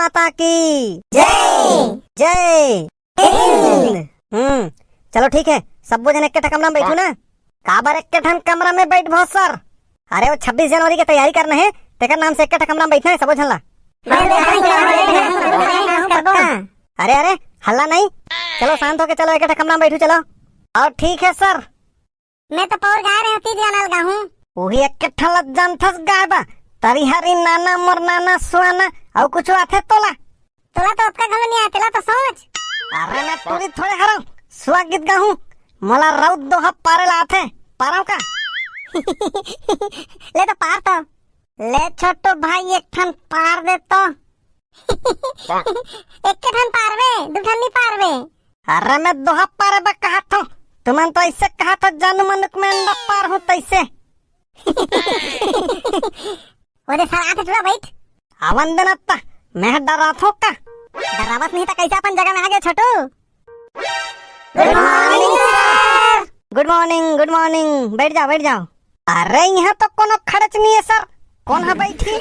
माता की जय। जय हिंद। चलो ठीक है, सब जन एक कमरा में बैठू ना। काबर एक कमरा में बैठ बहुत सर। अरे वो 26 जनवरी की तैयारी करना है, तेकर नाम से एक कमरा में बैठना है सब झनला। अरे अरे हल्ला नहीं, चलो शांत होके चलो, एक कमरा में बैठू चलो। और ठीक है सर। मैं तो पौर गा रही होती जानल गाहूं। वही एक ठलत जानथस गायबा तरी हरी नाना मोर नाना सुहाना और कुछ आथे तोला तोला तो उसका घलो नहीं आतेला तो सोच। अरे मैं तोरी थोड़े हरऊ सुआ गीत गाहूं, मोला रौद दोहा पारेला आथे पाराव का। ले तो पार तो ले छोटो भाई एक ठन पार दे तो। एक के ठन पारवे दू ठन नहीं पारवे। अरे मैं दोहा पारे बा कहा था, तुमन तो ऐसे कहा था जानू मनुक में अंडा पार हूँ तैसे। ओरे सर आते थोड़ा बैठ। आवन देना मैं डरा थो का। डरावत नहीं था, कैसे अपन जगह में आ गए Chhotu. Good morning sir. Good morning good morning, बैठ जाओ बैठ जाओ। अरे यहाँ तो कोनो खर्च नहीं है सर, कौन है बैठी।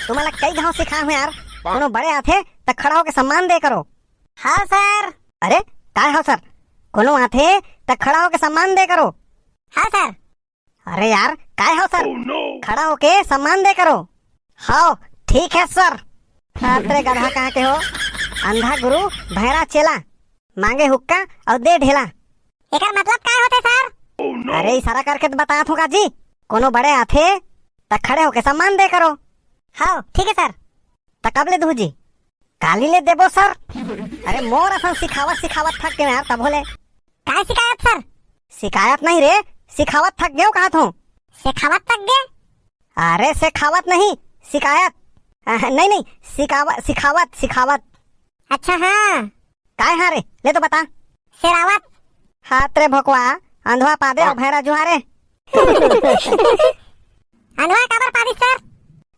तुम्हारा कई घाव सिखा हूँ यार, कोनो बड़े आथे तो खड़ा होके सम्मान दे करो। हाँ सर। अरे काय हो सर, कोनो आथे तो खड़ा होके सम्मान दे करो। हाँ सर। अरे यार काय हो सर, खड़ा होके सम्मान दे करो। हाँ ठीक है सर। तेरे गधा कहाँ के हो, अंधा गुरु भैरा चेला, मांगे हुक्का और दे ढेला। एकर मतलब क्या होते सर? अरे इशारा करके तो बता थूका जी, कोनो बड़े आथे तो खड़े होके सम्मान दे करो। हाँ ठीक है सर। तो कब ले दू जी, काली ले देबो सर। अरे मोर असन सिखावत थक गए यार, तब बोले काय शिकायत सर? शिकायत नहीं रे, सिखावत थक गए कहा थू। सिखावत तक गए? अरे सिखावत नहीं शिकायत। नहीं सिखावत। अच्छा हाँ। काय हाँ रे, ले तो बता। शेरावत। हाथ रे भोकवा अंधवा पादे और भैरा जुहारे। अंधवा काबर पादी सर?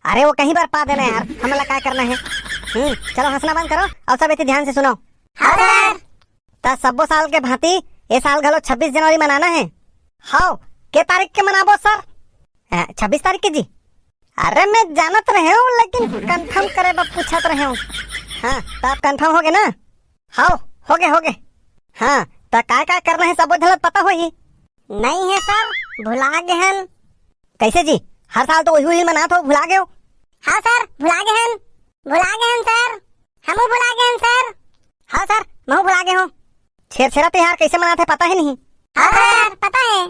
अरे वो कहीं बार पा देना यार, हमला क्या करना है। चलो हंसना बंद करो और सब इतनी ध्यान से सुनो। हाँ सर। तो सबो साल के भांति ये साल घलो 26 जनवरी मनाना है। हाँ के तारीख के मनाबो सर? 26 तारीख की जी। अरे मैं जानत रहे हूँ लेकिन कंफर्म करे बा पूछत रहे हूँ। हाँ तो आप कंफर्म हो गए ना? हाँ हो गए। हाँ तो क्या करना है सब झलक पता हो ही? नहीं है सर, भुला गए हैं। कैसे जी, हर साल तो वही मनात हो, भुला गए हो? हाँ सर भुला गए हैं सर। हमू भुला गए हैं सर। हाँ सर मैं भुला गए हूँ। छेरछेरा त्योहार कैसे मनाते पता है नहीं? हाँ सर पता है।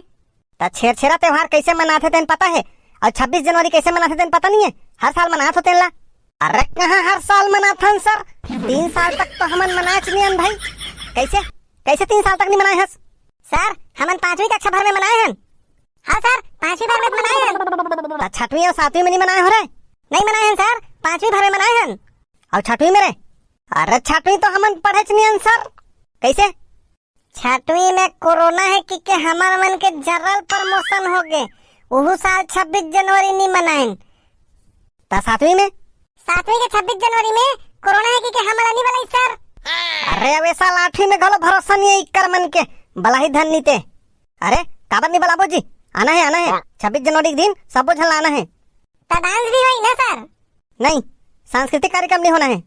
तो छेरछेरा त्योहार कैसे मनाते तेन पता है, और 26 जनवरी कैसे मनाते तेन पता नहीं है? हर साल मनाते होते ला। अरे कहाँ हर साल मनाथन सर, 3 साल तक तो हमन मनाच नहीं भाई। कैसे 3 साल तक नहीं मनाए हस? सर हमन 5वीं कक्षा भर में मनाए हैं। हाँ सर 5वीं भर में मनाए हैं। 6वीं और 7वीं में नहीं मनाए हो रहे? नहीं मनाए हैं सर, 5वीं भर में मनाए हैं। और 6वीं में रे? अरे 6वीं तो हमन पढ़े नहीं सर। कैसे? 6वीं में कोरोना है कि हमार मन के जनरल प्रमोशन हो गए, वो साल 26 जनवरी नहीं मनाए। तो 7वीं में? 7वीं के 26 जनवरी में कोरोना है कि हमारा नहीं बनाई सर। अरे अब साल 8वीं में घलो भरोसा नहीं है इक्कर मन के, बला ही धन नीते। अरे काबर नहीं बलाबो जी, आना है 26 जनवरी के दिन सबो झल आना है। तो डांस भी होई ना सर? नहीं, सांस्कृतिक कार्यक्रम नहीं होना है।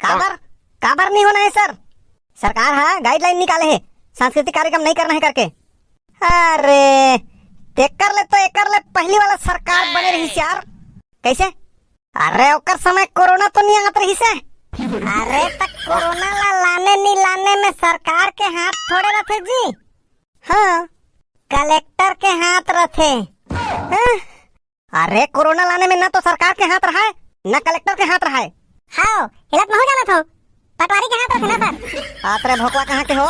काबर नहीं होना है सर? सरकार हाँ गाइडलाइन निकाले है, सांस्कृतिक कार्यक्रम नहीं करना है करके। अरे एकर ले पहली वाला सरकार बने रही यार। कैसे? अरे ओकर समय कोरोना तो नहीं आत रही से। अरे तक कोरोना ला लाने में सरकार के हाथ थोड़े रथे जी। हाँ कलेक्टर के हाथ रथे। अरे कोरोना लाने में ना तो सरकार के हाथ रहा है ना कलेक्टर के हाथ रहा है। हाँ हिलत में हो जाना था, पटवारी के हाथ रखे ना सर। हाथ रे भोकवा कहाँ के हो?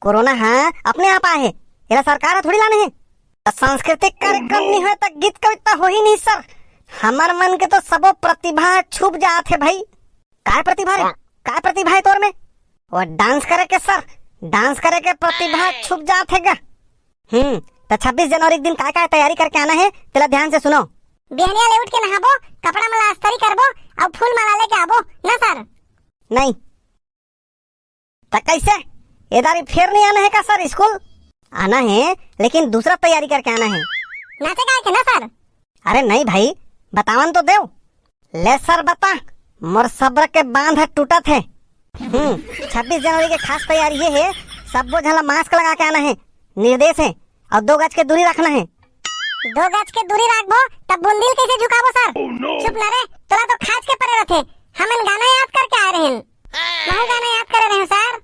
कोरोना हाँ अपने आप आए, ये सरकार थोड़ी लाने है। तो सांस्कृतिक कार्यक्रम नहीं हुए तो गीत कविता हो ही नहीं सर। हमार मन के तो सबो प्रतिभा छुप जाते है भाई। काय प्रतिभा है तोर में? वो डांस करे के सर, डांस करे के प्रतिभा छुप जाते गा। तो 26 जनवरी के दिन काय तैयारी करके आना है, तेरा ध्यान से सुनो। बिहनिया ले उठ के नहाबो, कपड़ा मला अस्तरी करबो और फूल माला लेके आबो ना सर? नहीं तो कैसे, इधर फिर नहीं आना है का सर? स्कूल आना है लेकिन दूसरा तैयारी करके आना है। नाचे गाए के ना सर? अरे नहीं भाई, बतावन तो देव। ले सर बता, मोर सब्र के बांध टूटा थे। 26 जनवरी के खास तैयारी ये है, सब झला मास्क लगा के आना है, निर्देश है, और 2 गज के दूरी रखना है। 2 गज के दूरी रखबो तब बुंदिल कैसे झुकाबो सर? चुप न रे, तोला तो खाज के परे रथे। हमन गाना याद करके आए रहन। महू गाना याद करे रहे सर।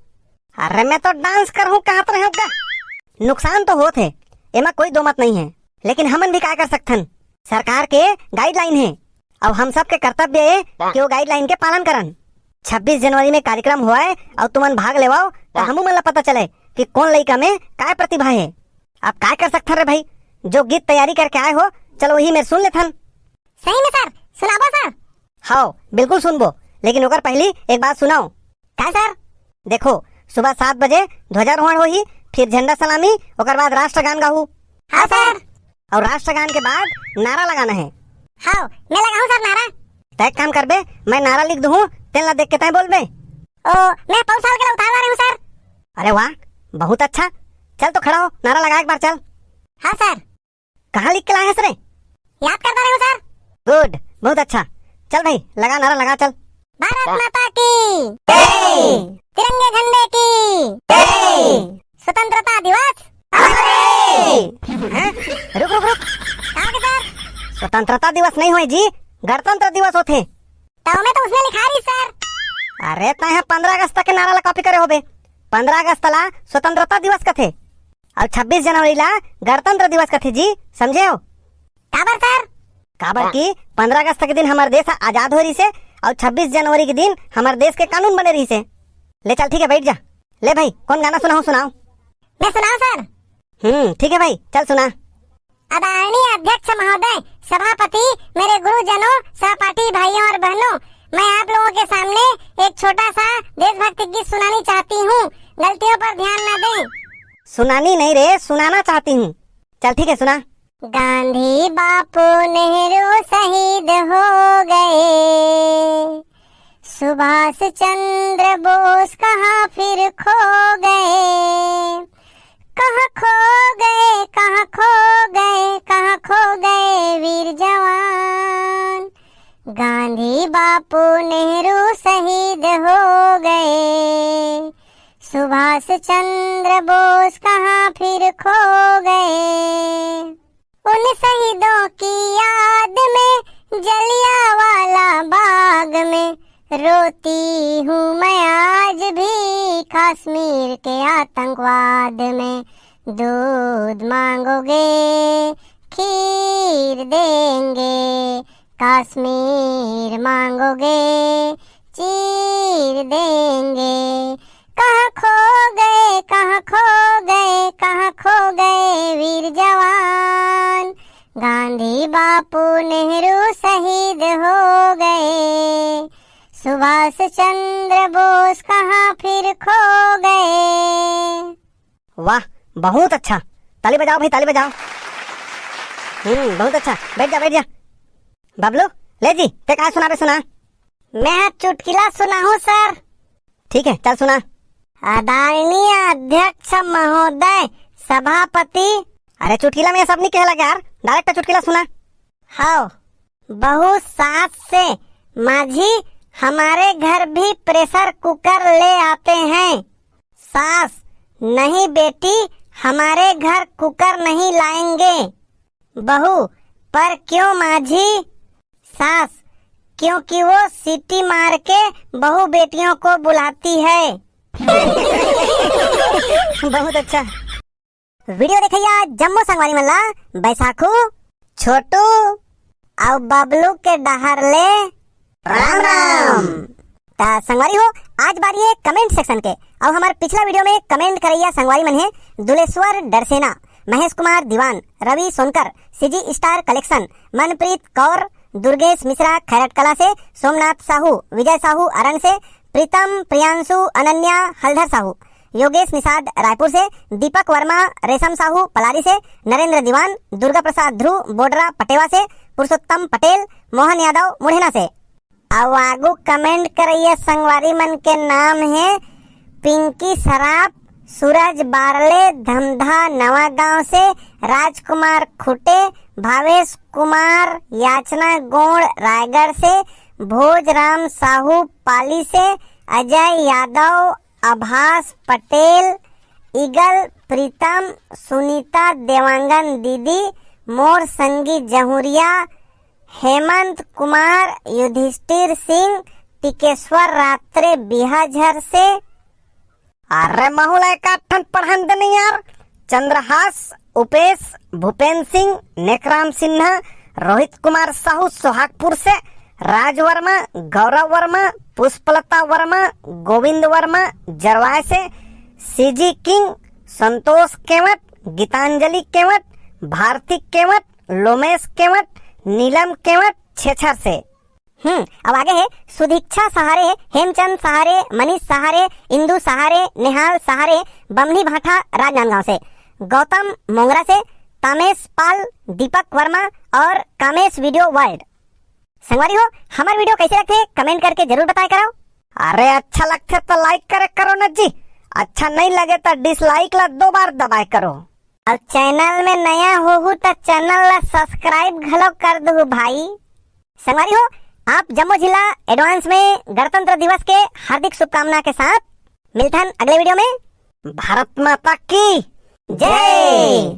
अरे मैं तो डांस करहूं कहत रहे होगा। नुकसान तो होत है, एमा कोई दो मत नहीं है, लेकिन हमन भी क्या कर सकथन? सरकार के गाइडलाइन है, और हम सब के कर्तव्य है कि वो गाइडलाइन के पालन करन। 26 जनवरी में कार्यक्रम हुआ है और तुमन भाग लेवाओ तो हमू मन ला पता चले कि कौन लड़का में काय प्रतिभा है। आप काय कर सकथन रे भाई? जो गीत तैयारी करके आए हो, चलो वही मैं सुन लेथन। सही में सर, सुनाबो सर? हाँ बिल्कुल सुनबो, लेकिन ओकर पहली एक बात सुनाओ। क्या सर? देखो, सुबह 7 बजे ध्वजारोहण होही, फिर झंडा सलामी, ओकर बाद राष्ट्रगान गाहू। हाँ सर। और राष्ट्रगान के बाद नारा लगाना है। हाँ, मैं लगाऊं सर नारा? तय काम करबे, मैं नारा लिख दूँ, तेल ना देख के तय बोलबे। ओ, मैं 5 साल के उतार रही हूँ सर। अरे वाह, बहुत अच्छा। चल तो खड़ा हो, नारा लगा एक बार चल। हाँ सर। कहाँ लिख के लाए रे? याद करता रही हूँ सर। गुड, बहुत अच्छा। चल भाई लगा, नारा लगा चल। भारत माता की जय, तिरंगे झंडे की जय, स्वतंत्रता दिवस। रुक रुक रुक, सर स्वतंत्रता दिवस नहीं हुए जी, गणतंत्र दिवस होते। तो मैं तो उसमें लिखा रही सर। अरे तय 15 अगस्त के नारा ला कॉपी करे होबे। 15 अगस्त ला स्वतंत्रता दिवस कथे और 26 जनवरी ला गणतंत्र दिवस कथे जी, समझे हो? काबर सर? काबर की 15 अगस्त के दिन हमारे देश आजाद हो रही से, और 26 जनवरी के दिन हमारे देश के कानून बने रही से। ले चल, ठीक है, बैठ जा। ले भाई, कौन गाना सुनाओ? सुनाओ। मैं सुनाऊं सर? ठीक है भाई, चल सुना। आदरणीय अध्यक्ष महोदय, सभापति, मेरे गुरुजनों, सहपाठी भाइयों और बहनों, मैं आप लोगों के सामने एक छोटा सा देशभक्ति गीत सुनानी चाहती हूँ। गलतियों पर ध्यान न दें। सुनानी नहीं रे, सुनाना चाहती हूँ। चल ठीक है, सुना। गांधी बापू नेहरू शहीद हो गए, सुभाष चंद्र बोस कहाँ फिर खो गए, कहाँ खो गए, कहाँ खो गए, कहाँ खो गए वीर जवान। गांधी बापू नेहरू शहीद हो गए, सुभाष चंद्र बोस कहाँ फिर खो गए। उन शहीदों की याद में जलियांवाला बाग में रोती हूँ मैं आज भी, कश्मीर के आतंकवाद में। दूध मांगोगे खीर देंगे, कश्मीर मांगोगे चीर देंगे। कहाँ खो गए, कहाँ खो गए, कहाँ खो गए वीर जवान। गांधी बापू नेहरू शहीद हो गए, सुभाष चंद्र बोस कहाँ फिर खो गए। वाह, बहुत अच्छा। ताली बजाओ भाई, ताली बजाओ। बहुत अच्छा। बैठ जा, बैठ जा। बबलू, ले जी, ते क्या सुना बे? सुना। मैं चुटकुला सुनाऊं सर? ठीक है, चल सुना। आदरणीय अध्यक्ष महोदय, सभापति। अरे चुटकुला में सब नहीं कहला यार, डायरेक्ट चुटकुला सुना। हाँ, बहुत साथ से माझी हमारे घर भी प्रेशर कुकर ले आते हैं। सास, नहीं बेटी, हमारे घर कुकर नहीं लाएंगे। बहू, पर क्यों माझी? सास, क्योंकि वो सीटी मार के बहू बेटियों को बुलाती है। बहुत अच्छा। वीडियो देखिया जम्मू संगवारी मल्ला, बैसाखू, छोटू और बबलू के डहर ले राम राम। ता संगवारी हो, आज बारी है कमेंट सेक्शन के। और हमारे पिछला वीडियो में कमेंट करैया संगवारी मन है Duleshwar Darsena, Mahesh Kumar Diwan, Ravi Sonkar, CG star collection, Manpreet Kaur, Durgesh Mishra Khairat Kala से, सोमनाथ साहू, विजय साहू अरण से, प्रीतम प्रियांशु अनन्या हल्धर साहू, योगेश निषाद रायपुर से, दीपक वर्मा रेशम साहू पलारी से, नरेंद्र दीवान, दुर्गा प्रसाद ध्रुव बोडरा पटेवा से, पुरुषोत्तम पटेल, मोहन यादव मुढ़ेना से। और आगू कमेंट करैया संगवारी मन के नाम है पिंकी सराफ, सूरज बारले धमधा नवा गांव से, राजकुमार खुटे, भावेश कुमार याचना गोड़ रायगढ़ से, भोजराम साहू पाली से, अजय यादव, आभास पटेल, ईगल प्रीतम, सुनीता देवांगन दीदी, मोर संगी जहुरिया, हेमंत कुमार, युधिष्ठिर सिंह, टिकेश्वर रात्रे बिहाझर से। अरे महुला का ठन पढ़न देने यार। चंद्रहास, उपेश, भूपेंद्र सिंह, नेकराम सिन्हा, रोहित कुमार साहू सोहागपुर से, राज वर्मा, गौरव वर्मा, पुष्पलता वर्मा, गोविंद वर्मा जरवाय से, सीजी किंग, संतोष केवट, गीतांजलि केवट, भारती केवट, लोमेश केवट, नीलम केवट छेछर से। अब आगे है सुदीक्षा सहारे, हेमचंद सहारे, मनीष सहारे, इंदु सहारे, निहाल सहारे, बमनी भाठा राजनांदगांव से, गौतम मोंगरा से, कामेश पाल, दीपक वर्मा और कामेश वीडियो वर्ल्ड। संगवारी हो, हमारे वीडियो कैसे लगते कमेंट करके जरूर बताया करो। अरे अच्छा लगते तो लाइक करे करो न जी, अच्छा नहीं लगे तो डिसलाइक ला 2 बार दबाए करो। और चैनल में नया हो तो चैनल ला सब्सक्राइब घलो कर दो भाई। संगवारी हो, आप जम्मू जिला एडवांस में गणतंत्र दिवस के हार्दिक शुभकामना के साथ मिलते हैं अगले वीडियो में। भारत माता की जय।